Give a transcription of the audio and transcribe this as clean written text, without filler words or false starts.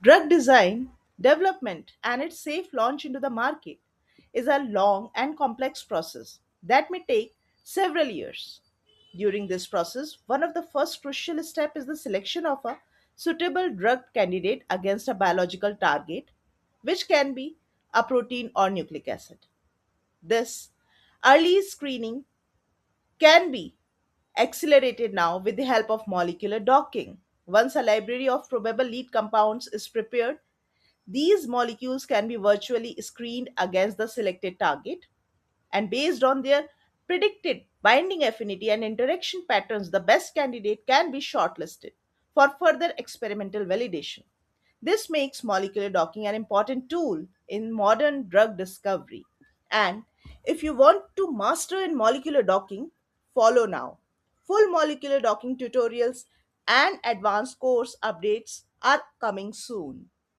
Drug design, development, and its safe launch into the market is a long and complex process that may take several years. During this process, one of the first crucial steps is the selection of a suitable drug candidate against a biological target, which can be a protein or nucleic acid. This early screening can be accelerated now with the help of molecular docking. Once a library of probable lead compounds is prepared, these molecules can be virtually screened against the selected target, and based on their predicted binding affinity and interaction patterns, the best candidate can be shortlisted for further experimental validation. This makes molecular docking an important tool in modern drug discovery. And if you want to master in molecular docking, follow now. Full molecular docking tutorials and advanced course updates are coming soon.